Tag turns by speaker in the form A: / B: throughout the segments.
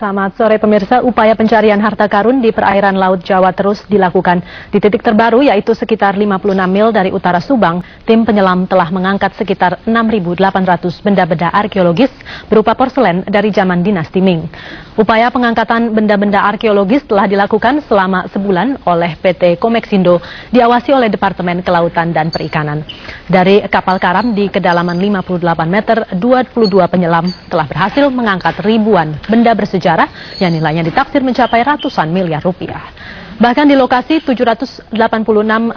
A: Selamat sore pemirsa, upaya pencarian harta karun di perairan Laut Jawa terus dilakukan. Di titik terbaru yaitu sekitar 56 mil dari utara Subang, tim penyelam telah mengangkat sekitar 6.800 benda-benda arkeologis berupa porselen dari zaman dinasti Ming. Upaya pengangkatan benda-benda arkeologis telah dilakukan selama sebulan oleh PT Komeksindo, diawasi oleh Departemen Kelautan dan Perikanan. Dari kapal karam di kedalaman 58 meter, 22 penyelam telah berhasil mengangkat ribuan benda bersejarah yang nilainya ditaksir mencapai ratusan miliar rupiah. Bahkan di lokasi 786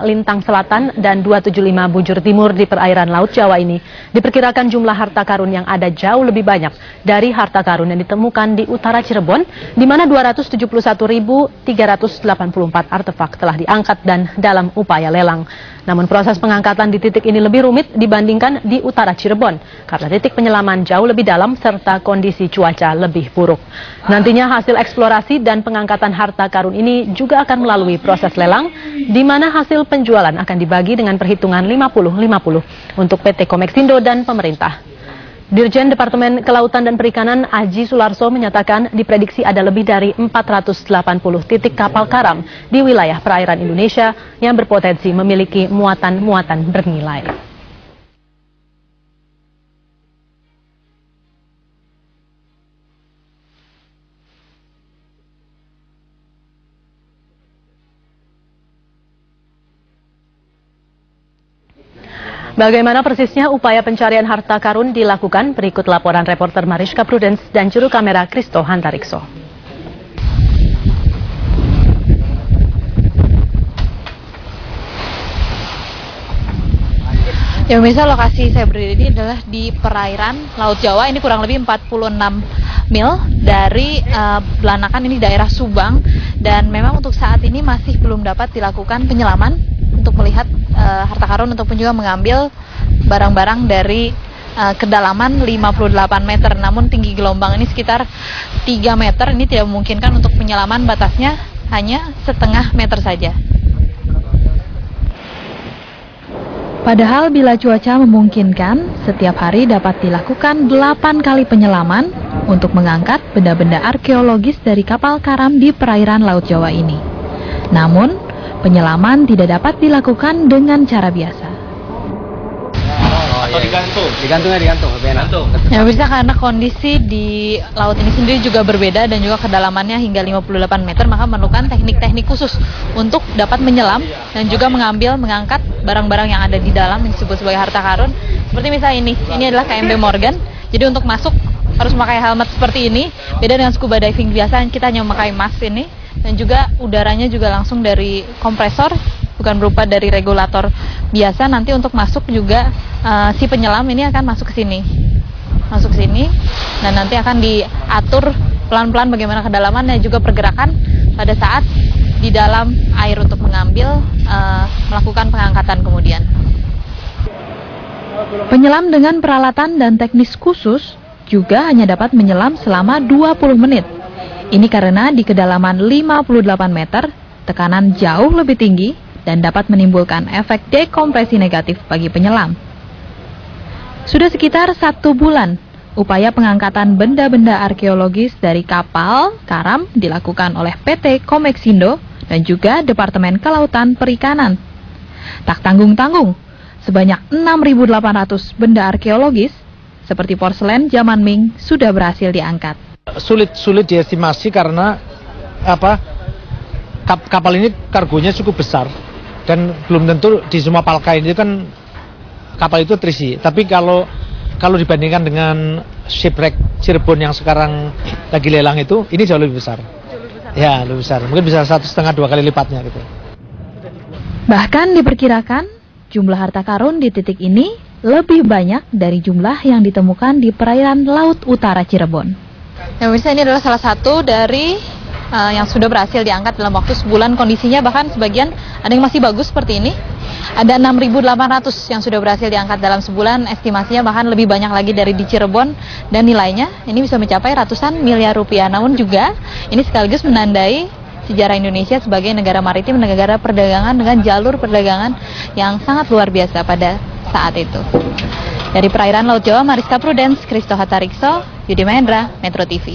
A: lintang selatan dan 275 bujur timur di perairan Laut Jawa ini, diperkirakan jumlah harta karun yang ada jauh lebih banyak dari harta karun yang ditemukan di utara Cirebon, di mana 271.384 artefak telah diangkat dan dalam upaya lelang. Namun proses pengangkatan di titik ini lebih rumit dibandingkan di utara Cirebon, karena titik penyelaman jauh lebih dalam serta kondisi cuaca lebih buruk. Nantinya hasil eksplorasi dan pengangkatan harta karun ini juga akan melalui proses lelang, di mana hasil penjualan akan dibagi dengan perhitungan 50-50 untuk PT Komeksindo dan pemerintah. Dirjen Departemen Kelautan dan Perikanan Aji Sularso menyatakan diprediksi ada lebih dari 480 titik kapal karam di wilayah perairan Indonesia yang berpotensi memiliki muatan-muatan bernilai. Bagaimana persisnya upaya pencarian harta karun dilakukan? Berikut laporan reporter Mariska Prudence dan juru kamera Kristo Hantarikso.
B: Ya pemirsa, lokasi saya berdiri ini adalah di perairan Laut Jawa. Ini kurang lebih 46 mil dari Belanakan, ini daerah Subang. Dan memang untuk saat ini masih belum dapat dilakukan penyelaman untuk melihat harta karun ataupun juga mengambil barang-barang dari kedalaman 58 meter. Namun tinggi gelombang ini sekitar 3 meter. Ini tidak memungkinkan untuk penyelaman, batasnya hanya setengah meter saja. Padahal bila cuaca memungkinkan, setiap hari dapat dilakukan 8 kali penyelaman untuk mengangkat benda-benda arkeologis dari kapal karam di perairan Laut Jawa ini. Namun, penyelaman tidak dapat dilakukan dengan cara biasa.
C: Atau digantung? Digantung.
B: Ya bisa, karena kondisi di laut ini sendiri juga berbeda dan juga kedalamannya hingga 58 meter, maka memerlukan teknik-teknik khusus untuk dapat menyelam dan juga mengangkat barang-barang yang ada di dalam yang disebut sebagai harta karun. Seperti misalnya ini adalah KMP Morgan. Jadi untuk masuk harus memakai helmet seperti ini, beda dengan scuba diving biasa kita hanya memakai mask ini. Dan juga udaranya juga langsung dari kompresor, bukan berupa dari regulator biasa. Nanti untuk masuk juga si penyelam ini akan masuk ke sini, dan nanti akan diatur pelan-pelan bagaimana kedalaman dan juga pergerakan pada saat di dalam air untuk mengambil, melakukan pengangkatan kemudian. Penyelam dengan peralatan dan teknis khusus juga hanya dapat menyelam selama 20 menit. Ini karena di kedalaman 58 meter, tekanan jauh lebih tinggi dan dapat menimbulkan efek dekompresi negatif bagi penyelam. Sudah sekitar 1 bulan, upaya pengangkatan benda-benda arkeologis dari kapal karam dilakukan oleh PT Komeksindo dan juga Departemen Kelautan Perikanan. Tak tanggung-tanggung, sebanyak 6.800 benda arkeologis seperti porselen zaman Ming sudah berhasil diangkat.
C: Sulit diestimasi karena kapal ini kargonya cukup besar dan belum tentu di semua palkai ini kan kapal itu terisi. Tapi kalau dibandingkan dengan shipwreck Cirebon yang sekarang lagi lelang itu, ini jauh lebih besar. Ya, lebih besar. Mungkin bisa 1,5-2 kali lipatnya gitu.
B: Bahkan diperkirakan jumlah harta karun di titik ini lebih banyak dari jumlah yang ditemukan di perairan Laut Utara Cirebon. Ya pemirsa, ini adalah salah satu dari yang sudah berhasil diangkat dalam waktu sebulan. Kondisinya bahkan sebagian ada yang masih bagus seperti ini. Ada 6.800 yang sudah berhasil diangkat dalam sebulan. Estimasinya bahkan lebih banyak lagi dari di Cirebon, dan nilainya ini bisa mencapai ratusan miliar rupiah. Namun juga ini sekaligus menandai sejarah Indonesia sebagai negara maritim, negara perdagangan dengan jalur perdagangan yang sangat luar biasa pada saat itu. Dari perairan Laut Jawa, Mariska Prudence, Kristo Hantarikso, Yudi Mahendra, Metro TV.